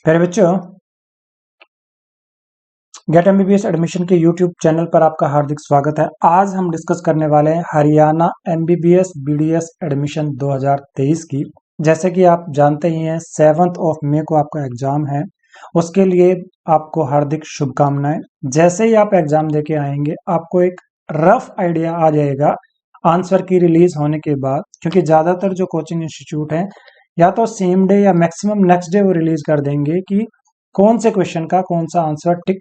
प्यारे बच्चों, gate MBBS admission के यूट्यूब चैनल पर आपका हार्दिक स्वागत है। आज हम डिस्कस करने वाले हैं हरियाणा एमबीबीएस बीडीएस एडमिशन 2023 की। जैसे कि आप जानते ही हैं 7 मई को आपका एग्जाम है। उसके लिए आपको हार्दिक शुभकामनाएं। जैसे ही आप एग्जाम देके आएंगे आपको एक रफ आइडिया आ जाएगा आंसर की रिलीज होने के बाद, क्योंकि ज़्यादातर जो कोचिंग इंस्टीट्यूट हैं या तो सेम डे या मैक्सिमम नेक्स्ट डे वो रिलीज कर देंगे कि कौन से क्वेश्चन का कौन सा आंसर टिक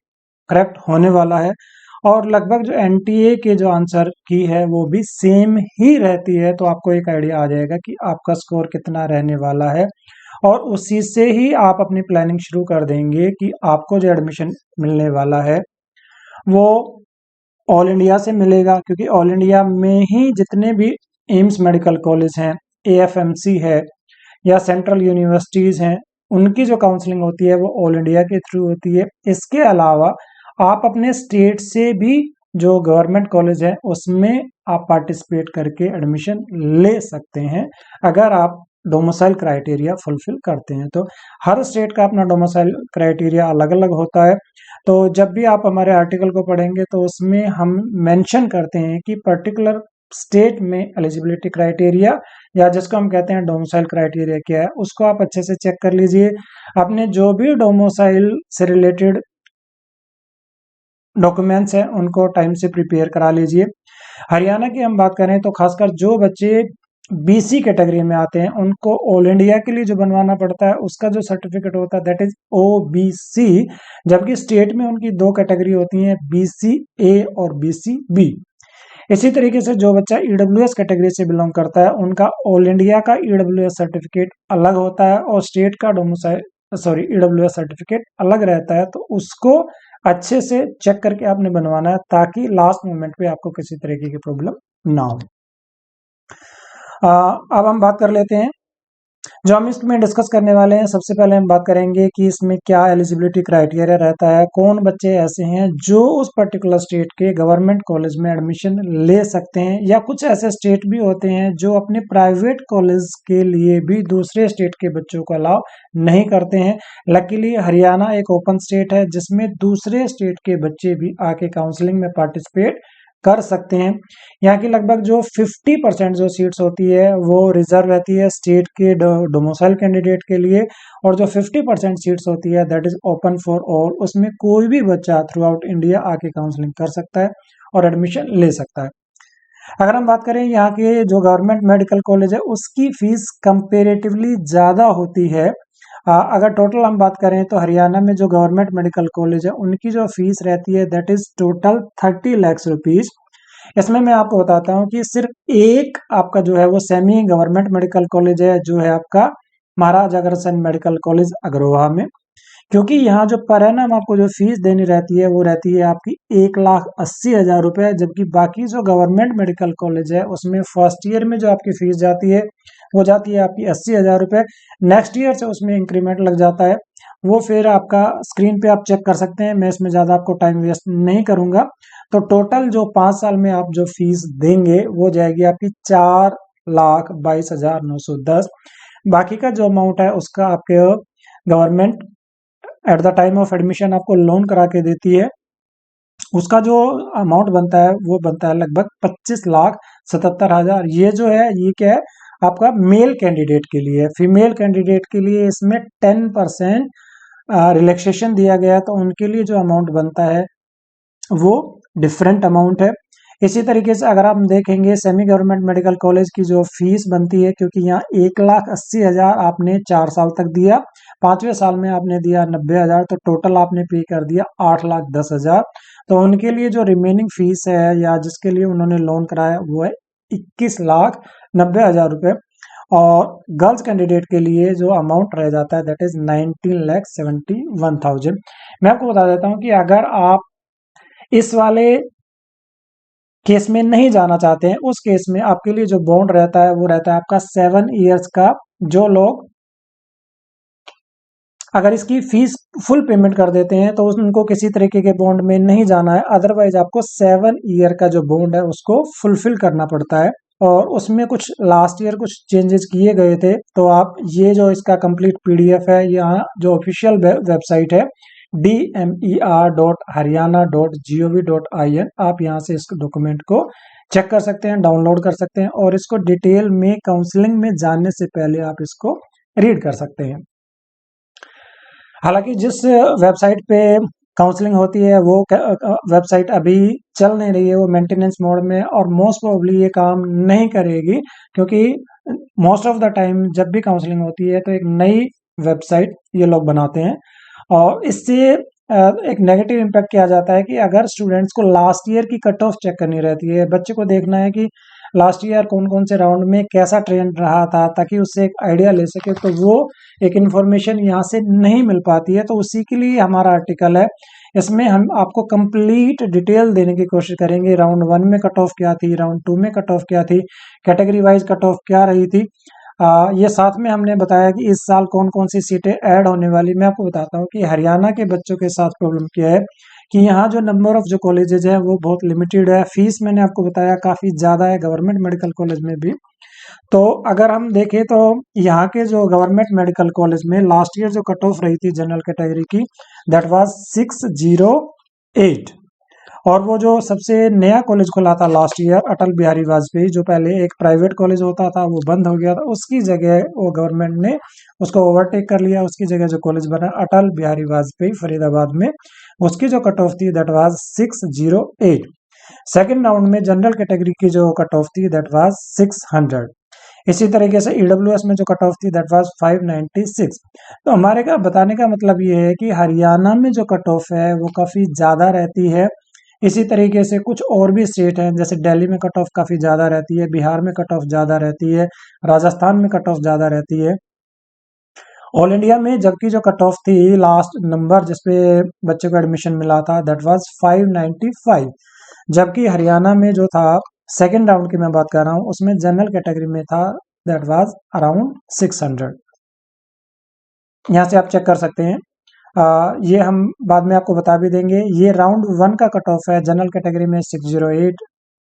करेक्ट होने वाला है। और लगभग जो एनटीए के जो आंसर की है वो भी सेम ही रहती है, तो आपको एक आइडिया आ जाएगा कि आपका स्कोर कितना रहने वाला है। और उसी से ही आप अपनी प्लानिंग शुरू कर देंगे कि आपको जो एडमिशन मिलने वाला है वो ऑल इंडिया से मिलेगा, क्योंकि ऑल इंडिया में ही जितने भी एम्स मेडिकल कॉलेज हैं, एएफएमसी है या सेंट्रल यूनिवर्सिटीज हैं, उनकी जो काउंसलिंग होती है वो ऑल इंडिया के थ्रू होती है। इसके अलावा आप अपने स्टेट से भी जो गवर्नमेंट कॉलेज है उसमें आप पार्टिसिपेट करके एडमिशन ले सकते हैं, अगर आप डोमिसाइल क्राइटेरिया फुलफिल करते हैं। तो हर स्टेट का अपना डोमिसाइल क्राइटेरिया अलग अलग होता है। तो जब भी आप हमारे आर्टिकल को पढ़ेंगे तो उसमें हम मेंशन करते हैं कि पर्टिकुलर स्टेट में एलिजिबिलिटी क्राइटेरिया या जिसको हम कहते हैं डोमिसाइल क्राइटेरिया क्या है, उसको आप अच्छे से चेक कर लीजिए। अपने जो भी डोमिसाइल से रिलेटेड डॉक्यूमेंट्स हैं उनको टाइम से प्रिपेयर करा लीजिए। हरियाणा की हम बात करें तो खासकर जो बच्चे बीसी कैटेगरी में आते हैं उनको ऑल इंडिया के लिए जो बनवाना पड़ता है उसका जो सर्टिफिकेट होता है दैट इज ओबीसी, जबकि स्टेट में उनकी दो कैटेगरी होती हैं, बीसी ए और बीसी बी। इसी तरीके से जो बच्चा ईडब्ल्यूएस कैटेगरी से बिलोंग करता है उनका ऑल इंडिया का ईडब्ल्यूएस सर्टिफिकेट अलग होता है और स्टेट का डोमिसाइल ईडब्ल्यूएस सर्टिफिकेट अलग रहता है। तो उसको अच्छे से चेक करके आपने बनवाना है ताकि लास्ट मोमेंट पे आपको किसी तरीके की प्रॉब्लम ना हो। अब हम बात कर लेते हैं जो हम इसमें डिस्कस करने वाले हैं। सबसे पहले हम बात करेंगे कि इसमें क्या एलिजिबिलिटी क्राइटेरिया रहता है, कौन बच्चे ऐसे हैं जो उस पर्टिकुलर स्टेट के गवर्नमेंट कॉलेज में एडमिशन ले सकते हैं, या कुछ ऐसे स्टेट भी होते हैं जो अपने प्राइवेट कॉलेज के लिए भी दूसरे स्टेट के बच्चों को अलाउ नहीं करते हैं। लकीली हरियाणा एक ओपन स्टेट है जिसमें दूसरे स्टेट के बच्चे भी आके काउंसलिंग में पार्टिसिपेट कर सकते हैं। यहाँ की लगभग जो 50% जो सीट्स होती है वो रिजर्व रहती है स्टेट के डोमिसाइल कैंडिडेट के लिए, और जो 50% सीट्स होती है that is open for all. उसमें कोई भी बच्चा थ्रू आउट इंडिया आके काउंसलिंग कर सकता है और एडमिशन ले सकता है। अगर हम बात करें यहाँ के जो गवर्नमेंट मेडिकल कॉलेज है उसकी फीस कंपेरेटिवली ज़्यादा होती है। अगर टोटल हम बात करें तो हरियाणा में जो गवर्नमेंट मेडिकल कॉलेज है उनकी जो फीस रहती है that is total 30 lakh rupees. इसमें मैं आपको बताता हूँ कि सिर्फ एक आपका जो है वो सेमी गवर्नमेंट मेडिकल कॉलेज है जो है आपका महाराजा अग्रसेन मेडिकल कॉलेज अग्रोहा में, क्योंकि यहाँ जो पर एनम आपको जो फीस देनी रहती है वो रहती है आपकी 1,80,000 रुपये, जबकि बाकी जो गवर्नमेंट मेडिकल कॉलेज है उसमें फर्स्ट ईयर में जो आपकी फीस जाती है वो जाती है आपकी 80,000 रुपये। नेक्स्ट ईयर से उसमें इंक्रीमेंट लग जाता है, वो फिर आपका स्क्रीन पे आप चेक कर सकते हैं। मैं इसमें ज़्यादा आपको टाइम वेस्ट नहीं करूँगा। तो टोटल जो 5 साल में आप जो फीस देंगे वो जाएगी आपकी 4,22,910। बाकी का जो अमाउंट है उसका आपके government at the time of admission आपको लोन करा के देती है। उसका जो अमाउंट बनता है वो बनता है लगभग 25,77,000। ये जो है ये क्या है आपका मेल कैंडिडेट के लिए। फीमेल कैंडिडेट के लिए इसमें 10% रिलैक्सेशन दिया गया है, तो उनके लिए जो अमाउंट बनता है वो डिफरेंट अमाउंट है। इसी तरीके से अगर आप देखेंगे सेमी गवर्नमेंट मेडिकल कॉलेज की जो फीस बनती है, क्योंकि यहाँ 1,80,000 आपने 4 साल तक दिया, 5वें साल में आपने दिया 90,000, तो टोटल आपने पे कर दिया 8,10,000। तो उनके लिए जो रिमेनिंग फीस है या जिसके लिए उन्होंने लोन कराया वो है 21,90,000 रुपये। और गर्ल्स कैंडिडेट के लिए जो अमाउंट रह जाता है दैट इज 19,71,000। मैं आपको बता देता हूँ कि अगर आप इस वाले केस में नहीं जाना चाहते हैं, उस केस में आपके लिए जो बॉन्ड रहता है वो रहता है आपका 7 ईयर्स का। जो लोग अगर इसकी फीस फुल पेमेंट कर देते हैं तो उनको किसी तरीके के बॉन्ड में नहीं जाना है, अदरवाइज आपको 7 ईयर का जो बॉन्ड है उसको फुलफिल करना पड़ता है। और उसमें कुछ लास्ट ईयर कुछ चेंजेस किए गए थे। तो आप ये जो इसका कंप्लीट पीडीएफ है, यहाँ जो ऑफिशियल वेबसाइट है dmer.haryana.gov.in, आप यहाँ से इस डॉक्यूमेंट को चेक कर सकते हैं, डाउनलोड कर सकते हैं और इसको डिटेल में काउंसलिंग में जानने से पहले आप इसको रीड कर सकते हैं। हालांकि जिस वेबसाइट पे काउंसलिंग होती है वो वेबसाइट अभी चल नहीं रही है, वो मेंटेनेंस मोड में, और मोस्ट प्रोबेबली ये काम नहीं करेगी, क्योंकि मोस्ट ऑफ द टाइम जब भी काउंसलिंग होती है तो एक नई वेबसाइट ये लोग बनाते हैं, और इससे एक नेगेटिव इम्पैक्ट क्या जाता है कि अगर स्टूडेंट्स को लास्ट ईयर की कट ऑफ चेक करनी रहती है, बच्चे को देखना है कि लास्ट ईयर कौन कौन से राउंड में कैसा ट्रेंड रहा था, ताकि उससे एक आइडिया ले सके, तो वो एक इन्फॉर्मेशन यहाँ से नहीं मिल पाती है। तो उसी के लिए हमारा आर्टिकल है। इसमें हम आपको कंप्लीट डिटेल देने की कोशिश करेंगे। राउंड 1 में कट ऑफ क्या थी, राउंड 2 में कट ऑफ क्या थी, कैटेगरी वाइज कट ऑफ क्या रही थी। ये साथ में हमने बताया कि इस साल कौन कौन सी सीटें ऐड होने वाली। मैं आपको बताता हूँ कि हरियाणा के बच्चों के साथ प्रॉब्लम क्या है कि यहाँ जो नंबर ऑफ जो कॉलेजेज है वो बहुत लिमिटेड है। फीस मैंने आपको बताया काफ़ी ज़्यादा है गवर्नमेंट मेडिकल कॉलेज में भी। तो अगर हम देखें तो यहाँ के जो गवर्नमेंट मेडिकल कॉलेज में लास्ट ईयर जो कट ऑफ रही थी जनरल कैटेगरी की, दैट वाज 608। और वो जो सबसे नया कॉलेज खुला था लास्ट ईयर, अटल बिहारी वाजपेयी, जो पहले एक प्राइवेट कॉलेज होता था वो बंद हो गया था, उसकी जगह वो गवर्नमेंट ने उसको ओवरटेक कर लिया। उसकी जगह जो कॉलेज बना अटल बिहारी वाजपेयी फरीदाबाद में, उसकी जो कट ऑफ थी दैट वाज 608। सेकेंड राउंड में जनरल कैटेगरी की जो कट ऑफ थी दैट वाज 600। इसी तरीके से ईडब्ल्यूएस में जो कट ऑफ थी दैट वाज 596। तो हमारे का बताने का मतलब ये है कि हरियाणा में जो कट ऑफ है वो काफ़ी ज़्यादा रहती है। इसी तरीके से कुछ और भी स्टेट हैं, जैसे दिल्ली में कट ऑफ काफ़ी ज़्यादा रहती है, बिहार में कट ऑफ ज़्यादा रहती है, राजस्थान में कट ऑफ ज़्यादा रहती है। ऑल इंडिया में जबकि जो कट ऑफ थी लास्ट नंबर जिसपे बच्चे को एडमिशन मिला था दैट वाज 595, जबकि हरियाणा में जो था सेकेंड राउंड की मैं बात कर रहा हूँ उसमें जनरल कैटेगरी में था दैट वाज अराउंड 600। यहाँ से आप चेक कर सकते हैं। ये हम बाद में आपको बता भी देंगे। ये राउंड 1 का कट ऑफ है, जनरल कैटेगरी में 608,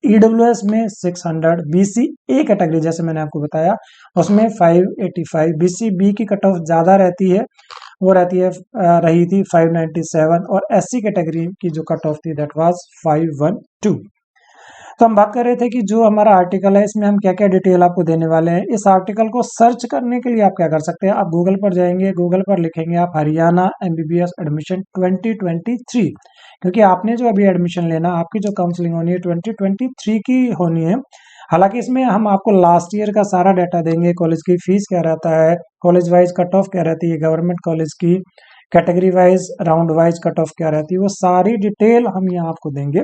ईडब्ल्यूएस में 600, बीसी ए कैटेगरी जैसे मैंने आपको बताया उसमें 585, बीसी बी की कट ऑफ ज़्यादा रहती है, वो रहती है रही थी 597, और एससी कैटेगरी की जो कट ऑफ थी दैट वाज 512। तो हम बात कर रहे थे कि जो हमारा आर्टिकल है इसमें हम क्या क्या डिटेल आपको देने वाले हैं। इस आर्टिकल को सर्च करने के लिए आप क्या कर सकते हैं, आप गूगल पर जाएंगे, गूगल पर लिखेंगे आप हरियाणा एमबीबीएस एडमिशन 2023, क्योंकि आपने जो अभी एडमिशन लेना, आपकी जो काउंसलिंग होनी है 2023 की होनी है। हालांकि इसमें हम आपको लास्ट ईयर का सारा डाटा देंगे, कॉलेज की फीस क्या रहता है, कॉलेज वाइज कट ऑफ क्या रहती है गवर्नमेंट कॉलेज की, category wise round wise cut off क्या रहती है, वो सारी डिटेल हम यहाँ आपको देंगे।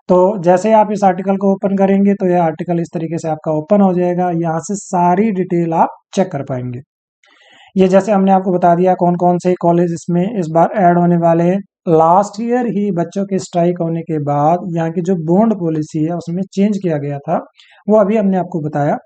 तो जैसे आप इस आर्टिकल को ओपन करेंगे तो यह आर्टिकल इस तरीके से आपका ओपन हो जाएगा, यहाँ से सारी डिटेल आप चेक कर पाएंगे। ये जैसे हमने आपको बता दिया कौन कौन से कॉलेज इसमें इस बार ऐड होने वाले हैं। लास्ट ईयर ही बच्चों के स्ट्राइक होने के बाद यहाँ की जो बॉन्ड पॉलिसी है उसमें चेंज किया गया था, वो अभी हमने आपको बताया।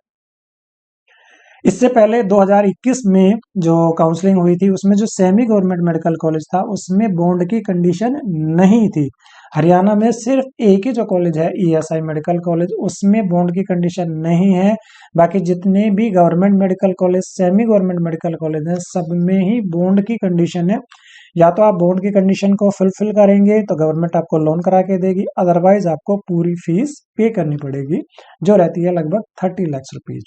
इससे पहले 2021 में जो काउंसलिंग हुई थी उसमें जो सेमी गवर्नमेंट मेडिकल कॉलेज था उसमें बॉन्ड की कंडीशन नहीं थी। हरियाणा में सिर्फ एक ही जो कॉलेज है ईएसआई मेडिकल कॉलेज, उसमें बॉन्ड की कंडीशन नहीं है। बाकी जितने भी government medical college, semi government medical college हैं, सब में ही बॉन्ड की कंडीशन है। या तो आप बॉन्ड की कंडीशन को फुलफिल करेंगे तो गवर्नमेंट आपको लोन करा के देगी, अदरवाइज आपको पूरी फीस पे करनी पड़ेगी, जो रहती है लगभग 30 लाख रुपीज।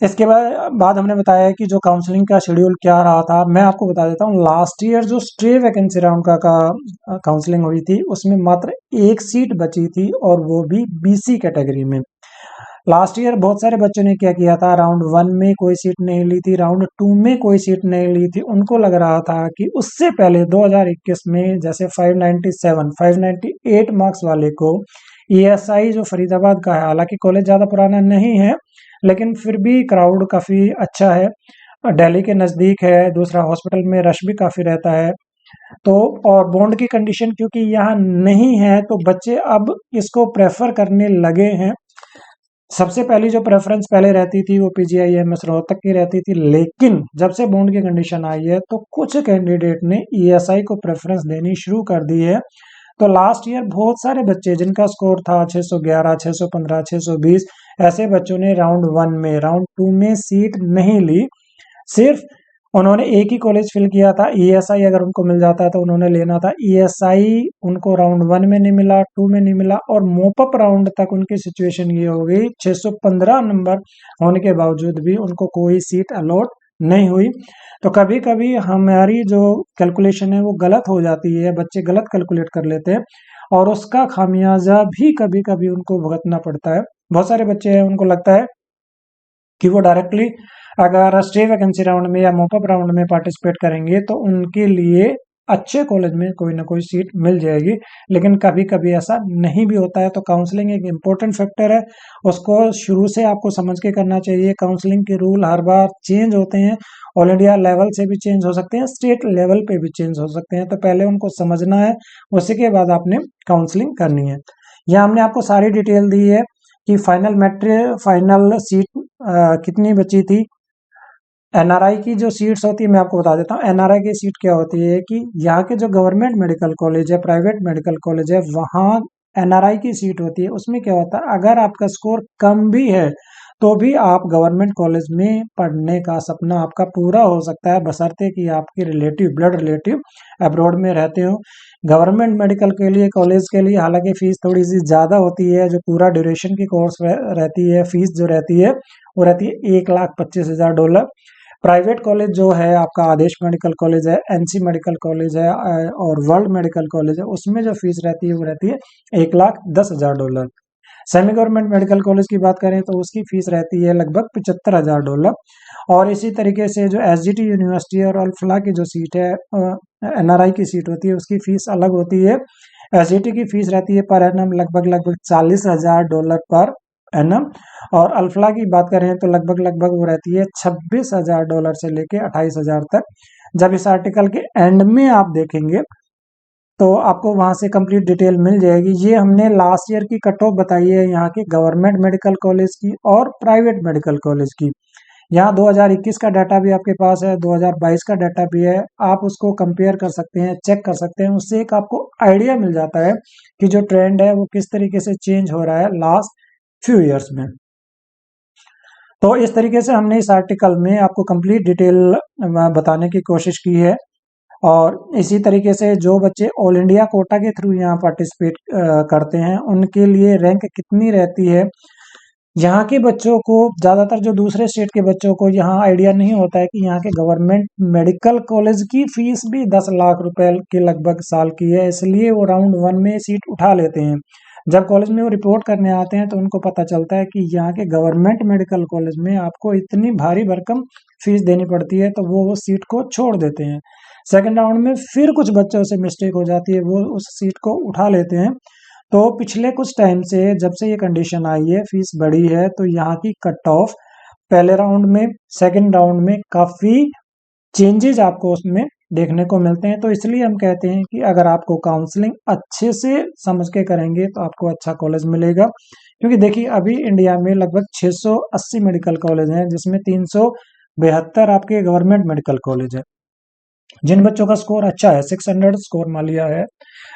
इसके बाद हमने बताया कि जो काउंसलिंग का शेड्यूल क्या रहा था, मैं आपको बता देता हूँ। लास्ट ईयर जो स्टे वैकेंसी राउंड का काउंसलिंग हुई थी उसमें मात्र एक सीट बची थी, और वो भी बीसी कैटेगरी में। लास्ट ईयर बहुत सारे बच्चों ने क्या किया था, राउंड 1 में कोई सीट नहीं ली थी, राउंड 2 में कोई सीट नहीं ली थी। उनको लग रहा था कि उससे पहले 2021 में जैसे 597, 598 मार्क्स वाले को ईएसआई जो फरीदाबाद का है, हालांकि कॉलेज ज़्यादा पुराना नहीं है लेकिन फिर भी क्राउड काफ़ी अच्छा है, दिल्ली के नज़दीक है, दूसरा हॉस्पिटल में रश भी काफ़ी रहता है। तो और बॉन्ड की कंडीशन क्योंकि यहाँ नहीं है तो बच्चे अब इसको प्रेफर करने लगे हैं। सबसे पहली जो प्रेफरेंस पहले रहती थी वो पीजीआईएमएस रोहतक की रहती थी, लेकिन जब से बॉन्ड की कंडीशन आई है तो कुछ कैंडिडेट ने ईएसआई को प्रेफरेंस देनी शुरू कर दी है। तो लास्ट ईयर बहुत सारे बच्चे जिनका स्कोर था 611, 615, 620, ऐसे बच्चों ने राउंड 1 में, राउंड 2 में सीट नहीं ली। सिर्फ उन्होंने एक ही कॉलेज फिल किया था। ईएसआई अगर उनको मिल जाता तो उन्होंने लेना था। ईएसआई उनको राउंड 1 में नहीं मिला, 2 में नहीं मिला, और मोपअप राउंड तक उनकी सिचुएशन ये हो गई 615 नंबर होने के बावजूद भी उनको कोई सीट अलॉट नहीं हुई। तो कभी कभी हमारी जो कैलकुलेशन है वो गलत हो जाती है, बच्चे गलत कैलकुलेट कर लेते हैं और उसका खामियाजा भी कभी कभी उनको भुगतना पड़ता है। बहुत सारे बच्चे हैं, उनको लगता है कि वो डायरेक्टली अगर स्टे वैकेंसी राउंड में या मॉपअप राउंड में पार्टिसिपेट करेंगे तो उनके लिए अच्छे कॉलेज में कोई ना कोई सीट मिल जाएगी, लेकिन कभी कभी ऐसा नहीं भी होता है। तो काउंसलिंग एक इम्पोर्टेंट फैक्टर है, उसको शुरू से आपको समझ के करना चाहिए। काउंसलिंग के रूल हर बार चेंज होते हैं, ऑल इंडिया लेवल से भी चेंज हो सकते हैं, स्टेट लेवल पे भी चेंज हो सकते हैं, तो पहले उनको समझना है, उसी के बाद आपने काउंसलिंग करनी है। यहाँ हमने आपको सारी डिटेल दी है कि फाइनल सीट कितनी बची थी। एनआरआई की जो सीट्स होती है मैं आपको बता देता हूँ। एनआरआई की सीट क्या होती है कि यहाँ के जो गवर्नमेंट मेडिकल कॉलेज है, प्राइवेट मेडिकल कॉलेज है, वहाँ एनआरआई की सीट होती है। उसमें क्या होता है, अगर आपका स्कोर कम भी है तो भी आप गवर्नमेंट कॉलेज में पढ़ने का सपना आपका पूरा हो सकता है, बशर्ते कि आपके रिलेटिव, ब्लड रिलेटिव अब्रॉड में रहते हो। गवर्नमेंट मेडिकल के लिए, कॉलेज के लिए हालांकि फीस थोड़ी सी ज़्यादा होती है, जो पूरा ड्यूरेशन की कोर्स रहती है, फीस जो रहती है वो रहती है $1,25,000। प्राइवेट कॉलेज जो है आपका आदेश मेडिकल कॉलेज है, एनसी मेडिकल कॉलेज है और वर्ल्ड मेडिकल कॉलेज है, उसमें जो फीस रहती है वो रहती है $1,10,000। सेमी गवर्नमेंट मेडिकल कॉलेज की बात करें तो उसकी फीस रहती है लगभग $75,000। और इसी तरीके से जो एसजीटी यूनिवर्सिटी और अल्फला की जो सीट है, एनआरआई की सीट होती है, उसकी फीस अलग होती है। एसजीटी की फीस रहती है पर एनम लगभग $40,000 पर एनम, और अल्फला की बात करें तो लगभग वो रहती है $26,000 से लेके 28,000 तक। जब इस आर्टिकल के एंड में आप देखेंगे तो आपको वहां से कंप्लीट डिटेल मिल जाएगी। ये हमने लास्ट ईयर की कट ऑफ बताई है यहाँ के गवर्नमेंट मेडिकल कॉलेज की और प्राइवेट मेडिकल कॉलेज की। यहाँ 2021 का डाटा भी आपके पास है, 2022 का डाटा भी है, आप उसको कंपेयर कर सकते हैं, चेक कर सकते हैं। उससे एक आपको आइडिया मिल जाता है कि जो ट्रेंड है वो किस तरीके से चेंज हो रहा है लास्ट फ्यू ईयर्स में। तो इस तरीके से हमने इस आर्टिकल में आपको कंप्लीट डिटेल बताने की कोशिश की है। और इसी तरीके से जो बच्चे ऑल इंडिया कोटा के थ्रू यहाँ पार्टिसिपेट करते हैं उनके लिए रैंक कितनी रहती है। यहाँ के बच्चों को, ज़्यादातर जो दूसरे स्टेट के बच्चों को यहाँ आइडिया नहीं होता है कि यहाँ के गवर्नमेंट मेडिकल कॉलेज की फीस भी 10 लाख रुपए के लगभग साल की है, इसलिए वो राउंड 1 में सीट उठा लेते हैं। जब कॉलेज में वो रिपोर्ट करने आते हैं तो उनको पता चलता है कि यहाँ के गवर्नमेंट मेडिकल कॉलेज में आपको इतनी भारी भरकम फीस देनी पड़ती है, तो वो सीट को छोड़ देते हैं। सेकेंड राउंड में फिर कुछ बच्चों से मिस्टेक हो जाती है, वो उस सीट को उठा लेते हैं। तो पिछले कुछ टाइम से, जब से ये कंडीशन आई है, फीस बढ़ी है, तो यहाँ की कट ऑफ पहले राउंड में, सेकेंड राउंड में काफ़ी चेंजेस आपको उसमें देखने को मिलते हैं। तो इसलिए हम कहते हैं कि अगर आपको काउंसलिंग अच्छे से समझ के करेंगे तो आपको अच्छा कॉलेज मिलेगा। क्योंकि देखिए अभी इंडिया में लगभग 680 मेडिकल कॉलेज हैं, जिसमें 372 आपके गवर्नमेंट मेडिकल कॉलेज है। जिन बच्चों का स्कोर अच्छा है, 600 स्कोर मान लिया है,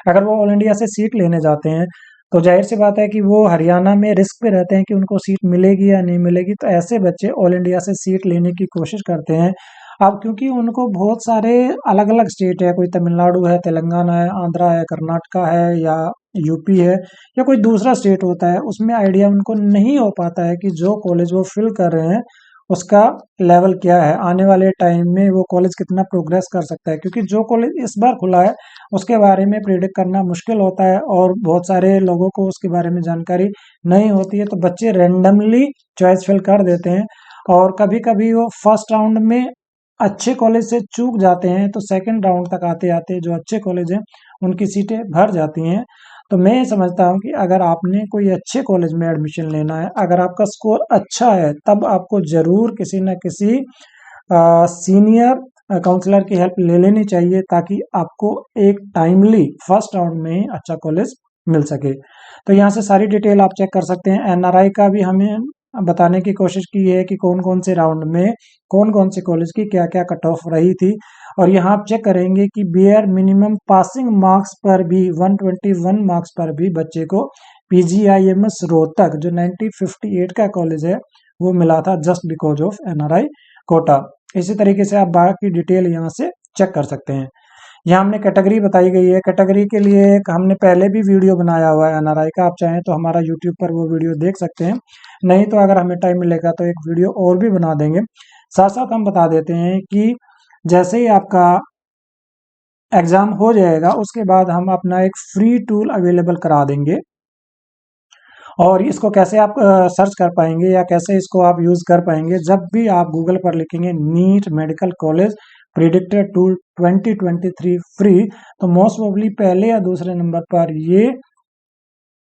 अगर वो ऑल इंडिया से सीट लेने जाते हैं तो जाहिर सी बात है कि वो हरियाणा में रिस्क पे रहते हैं कि उनको सीट मिलेगी या नहीं मिलेगी। तो ऐसे बच्चे ऑल इंडिया से सीट लेने की कोशिश करते हैं। अब क्योंकि उनको बहुत सारे अलग अलग स्टेट है, कोई तमिलनाडु है, तेलंगाना है, आंध्रा है, कर्नाटका है, या यूपी है, या कोई दूसरा स्टेट होता है, उसमें आइडिया उनको नहीं हो पाता है कि जो कॉलेज वो फिल कर रहे हैं उसका लेवल क्या है, आने वाले टाइम में वो कॉलेज कितना प्रोग्रेस कर सकता है। क्योंकि जो कॉलेज इस बार खुला है उसके बारे में प्रिडिक्ट करना मुश्किल होता है और बहुत सारे लोगों को उसके बारे में जानकारी नहीं होती है, तो बच्चे रैंडमली चॉइस फिल कर देते हैं। और कभी कभी वो फर्स्ट राउंड में अच्छे कॉलेज से चूक जाते हैं, तो सेकंड राउंड तक आते आते जो अच्छे कॉलेज हैं उनकी सीटें भर जाती हैं। तो मैं ये समझता हूँ कि अगर आपने कोई अच्छे कॉलेज में एडमिशन लेना है, अगर आपका स्कोर अच्छा है, तब आपको ज़रूर किसी न किसी सीनियर काउंसलर की हेल्प ले लेनी चाहिए, ताकि आपको एक टाइमली फर्स्ट राउंड में ही अच्छा कॉलेज मिल सके। तो यहाँ से सारी डिटेल आप चेक कर सकते हैं। एनआरआई का भी हमें बताने की कोशिश की है कि कौन कौन से राउंड में कौन कौन से कॉलेज की क्या क्या कट ऑफ रही थी। और यहाँ आप चेक करेंगे कि बेयर मिनिमम पासिंग मार्क्स पर भी 121 मार्क्स पर भी बच्चे को पीजीआईएमएस रोहतक जो 1958 का कॉलेज है वो मिला था, just because of NRI quota. इसी तरीके से आप बाकी डिटेल यहाँ से चेक कर सकते हैं। यहाँ हमने कैटेगरी बताई गई है। कैटेगरी के लिए हमने पहले भी वीडियो बनाया हुआ है एनआरआई का, आप चाहें तो हमारा यूट्यूब पर वो वीडियो देख सकते हैं, नहीं तो अगर हमें टाइम मिलेगा तो एक वीडियो और भी बना देंगे। साथ साथ हम बता देते हैं कि जैसे ही आपका एग्जाम हो जाएगा उसके बाद हम अपना एक फ्री टूल अवेलेबल करा देंगे, और इसको कैसे आप सर्च कर पाएंगे या कैसे इसको आप यूज कर पाएंगे, जब भी आप गूगल पर लिखेंगे NEET medical college predicted tool 2023 free, तो मोस्ट प्रोबेबली पहले या दूसरे नंबर पर ये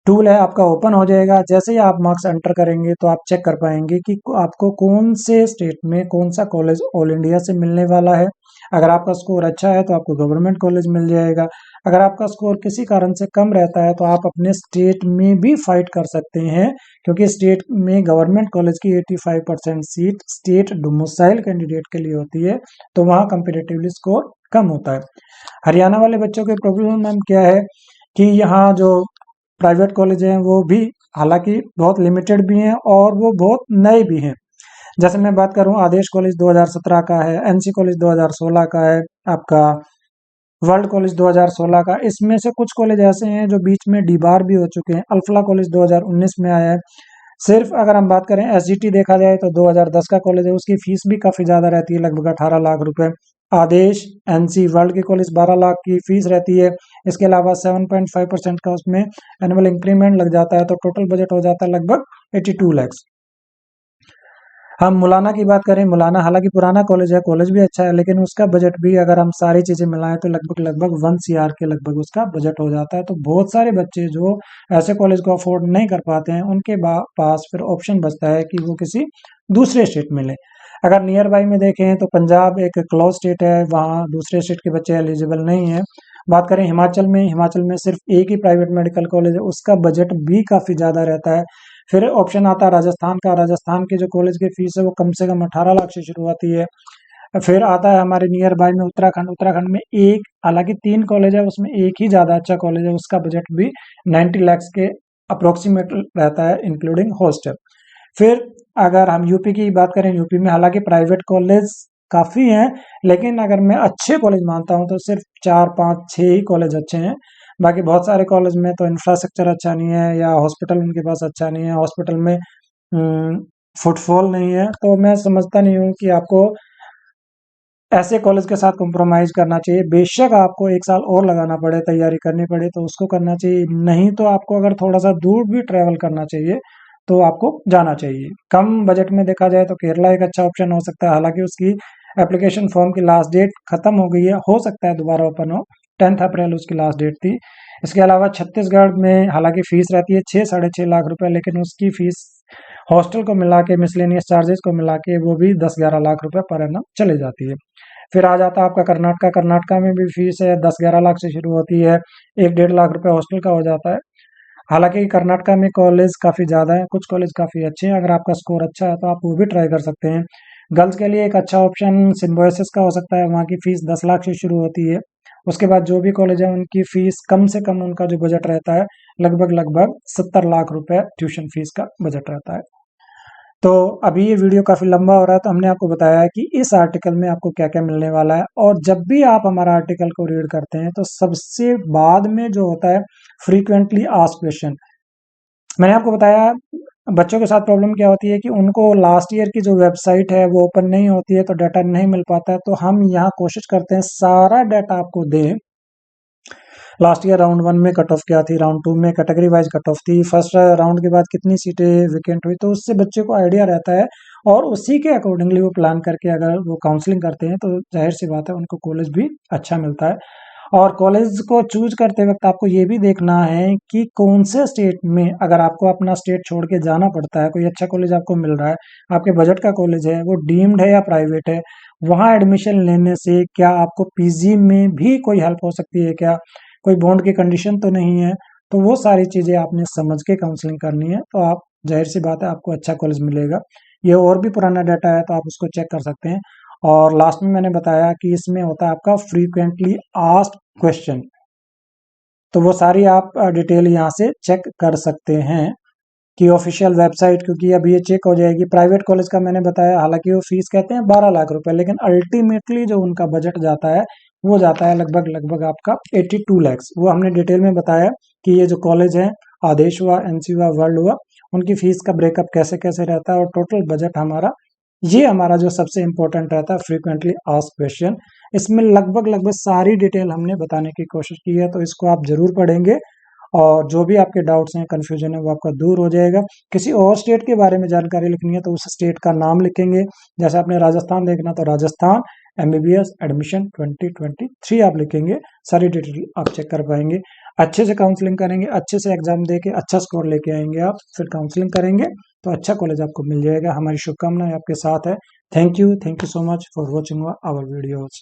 टूल है आपका ओपन हो जाएगा। जैसे ही आप मार्क्स एंटर करेंगे तो आप चेक कर पाएंगे कि आपको कौन से स्टेट में कौन सा कॉलेज ऑल इंडिया से मिलने वाला है। अगर आपका स्कोर अच्छा है तो आपको गवर्नमेंट कॉलेज मिल जाएगा। अगर आपका स्कोर किसी कारण से कम रहता है तो आप अपने स्टेट में भी फाइट कर सकते हैं, क्योंकि स्टेट में गवर्नमेंट कॉलेज की 85% सीट स्टेट डोमिसाइल कैंडिडेट के लिए होती है, तो वहाँ कंपेरेटिवली स्कोर कम होता है। हरियाणा वाले बच्चों के प्रॉब्लम क्या है कि यहाँ जो प्राइवेट कॉलेज हैं वो भी हालांकि बहुत लिमिटेड भी हैं और वो बहुत नए भी हैं। जैसे मैं बात करूं, आदेश कॉलेज 2017 का है, एनसी कॉलेज 2016 का है, आपका वर्ल्ड कॉलेज 2016 का। इसमें से कुछ कॉलेज ऐसे हैं जो बीच में डीबार भी हो चुके हैं। अल्फला कॉलेज 2019 में आया है। सिर्फ अगर हम बात करें एसजीटी देखा जाए तो 2010 का कॉलेज है, उसकी फीस भी काफ़ी ज़्यादा रहती है, लगभग 18 लाख रुपए। आदेश एनसी वर्ल्ड के कॉलेज 12 लाख की फीस रहती है। इसके अलावा 7.5% का उसमें एनुअल इंक्रीमेंट लग जाता है, तो टोटल बजट हो जाता है लगभग 82 लैक्स। हम मुलाना की बात करें, मुलाना हालांकि पुराना कॉलेज है, कॉलेज भी अच्छा है, लेकिन उसका बजट भी अगर हम सारी चीज़ें मिलाएं तो लगभग लगभग 1 CR के लगभग उसका बजट हो जाता है। तो बहुत सारे बच्चे जो ऐसे कॉलेज को अफोर्ड नहीं कर पाते हैं उनके पास फिर ऑप्शन बचता है कि वो किसी दूसरे स्टेट में लें। अगर नियर बाई में देखें तो पंजाब एक क्लोज स्टेट है, वहाँ दूसरे स्टेट के बच्चे एलिजिबल नहीं है। बात करें हिमाचल में, हिमाचल में सिर्फ एक ही प्राइवेट मेडिकल कॉलेज है, उसका बजट भी काफ़ी ज़्यादा रहता है। फिर ऑप्शन आता है राजस्थान का, राजस्थान के जो कॉलेज की फीस है वो कम से कम 18 लाख से शुरू होती है। फिर आता है हमारे नियर बाय में उत्तराखंड, उत्तराखंड में एक हालांकि 3 कॉलेज है, उसमें एक ही ज़्यादा अच्छा कॉलेज है, उसका बजट भी 90 लैक्स के अप्रोक्सीमेट रहता है इंक्लूडिंग हॉस्टल। फिर अगर हम यूपी की बात करें, यूपी में हालांकि प्राइवेट कॉलेज काफ़ी हैं, लेकिन अगर मैं अच्छे कॉलेज मानता हूं तो सिर्फ 4 5 6 ही कॉलेज अच्छे हैं। बाकी बहुत सारे कॉलेज में तो इंफ्रास्ट्रक्चर अच्छा नहीं है या हॉस्पिटल उनके पास अच्छा नहीं है, हॉस्पिटल में फुटफॉल नहीं है। तो मैं समझता नहीं हूँ कि आपको ऐसे कॉलेज के साथ कॉम्प्रोमाइज़ करना चाहिए। बेशक आपको 1 साल और लगाना पड़े, तैयारी करनी पड़े तो उसको करना चाहिए, नहीं तो आपको अगर थोड़ा-सा दूर भी ट्रैवल करना चाहिए, तो आपको जाना चाहिए। कम बजट में देखा जाए तो केरला एक अच्छा ऑप्शन हो सकता है, हालाँकि उसकी एप्लीकेशन फॉर्म की लास्ट डेट खत्म हो गई है, हो सकता है दोबारा ओपन हो, 10th अप्रैल उसकी लास्ट डेट थी। इसके अलावा छत्तीसगढ़ में हालाँकि फ़ीस रहती है 6 साढ़े 6 लाख रुपए, लेकिन उसकी फ़ीस हॉस्टल को मिला के, मिसलेनियस चार्जेस को मिला के वो भी 10-11 लाख रुपए पर एनम चले जाती है। फिर आ जाता है आपका कर्नाटका, कर्नाटका में भी फीस है 10-11 लाख से शुरू होती है, 1-1.5 लाख रुपए हॉस्टल का हो जाता है। हालांकि कर्नाटका में कॉलेज काफ़ी ज़्यादा है, कुछ कॉलेज काफ़ी अच्छे हैं, अगर आपका स्कोर अच्छा है तो आप वो भी ट्राई कर सकते हैं। गर्ल्स के लिए एक अच्छा ऑप्शन सिम्बोयसिस का हो सकता है, वहाँ की फ़ीस 10 लाख से शुरू होती है। उसके बाद जो भी कॉलेज है उनकी फ़ीस कम से कम, उनका जो बजट रहता है लगभग लगभग 70 लाख रुपए ट्यूशन फीस का बजट रहता है। तो अभी ये वीडियो काफ़ी लंबा हो रहा है, तो हमने आपको बताया है कि इस आर्टिकल में आपको क्या-क्या मिलने वाला है। और जब भी आप हमारा आर्टिकल को रीड करते हैं तो सबसे बाद में जो होता है फ्रीक्वेंटली आस्क्ड क्वेश्चन, मैंने आपको बताया बच्चों के साथ प्रॉब्लम क्या होती है कि उनको लास्ट ईयर की जो वेबसाइट है वो ओपन नहीं होती है, तो डाटा नहीं मिल पाता है। तो हम यहाँ कोशिश करते हैं सारा डाटा आपको दें। लास्ट ईयर राउंड 1 में कट ऑफ क्या थी, राउंड 2 में कैटेगरी वाइज कट ऑफ थी, फर्स्ट राउंड के बाद कितनी सीटें वेकेंट हुई, तो उससे बच्चे को आइडिया रहता है और उसी के अकॉर्डिंगली वो प्लान करके अगर वो काउंसलिंग करते हैं तो जाहिर सी बात है उनको कॉलेज भी अच्छा मिलता है। और कॉलेज को चूज करते वक्त आपको ये भी देखना है कि कौन से स्टेट में, अगर आपको अपना स्टेट छोड़ के जाना पड़ता है, कोई अच्छा कॉलेज आपको मिल रहा है, आपके बजट का कॉलेज है, वो डीम्ड है या प्राइवेट है, वहाँ एडमिशन लेने से क्या आपको पीजी में भी कोई हेल्प हो सकती है क्या, कोई बॉन्ड की कंडीशन तो नहीं है, तो वो सारी चीज़ें आपने समझ के काउंसलिंग करनी है। तो आप जाहिर सी बात है आपको अच्छा कॉलेज मिलेगा। ये और भी पुराना डाटा है तो आप उसको चेक कर सकते हैं। और लास्ट में मैंने बताया कि इसमें होता है आपका फ्रीक्वेंटली आस्क्ड क्वेश्चन, तो वो सारी आप डिटेल यहाँ से चेक कर सकते हैं कि ऑफिशियल वेबसाइट, क्योंकि अब ये चेक हो जाएगी। प्राइवेट कॉलेज का मैंने बताया, हालांकि वो फीस कहते हैं 12 लाख रुपए, लेकिन अल्टीमेटली जो उनका बजट जाता है वो जाता है लगभग लगभग आपका 82 लैक्स। वो हमने डिटेल में बताया कि ये जो कॉलेज है, आदेश हुआ, एनसी हुआ, वर्ल्ड हुआ, उनकी फीस का ब्रेकअप कैसे कैसे रहता है और टोटल बजट हमारा, ये हमारा जो सबसे इंपॉर्टेंट रहता है फ्रीक्वेंटली आस्क्ड क्वेश्चन। इसमें लगभग लगभग सारी डिटेल हमने बताने की कोशिश की है, तो इसको आप जरूर पढ़ेंगे और जो भी आपके डाउट्स हैं, कंफ्यूजन है, वो आपका दूर हो जाएगा। किसी और स्टेट के बारे में जानकारी लिखनी है तो उस स्टेट का नाम लिखेंगे। जैसे आपने राजस्थान देखना तो राजस्थान एमबीबीएस एडमिशन 2023 आप लिखेंगे, सारी डिटेल आप चेक कर पाएंगे। अच्छे से काउंसलिंग करेंगे, अच्छे से एग्जाम देके अच्छा स्कोर लेके आएंगे आप, फिर काउंसलिंग करेंगे तो अच्छा कॉलेज आपको मिल जाएगा। हमारी शुभकामनाएं आपके साथ है। Thank you so much for watching our videos.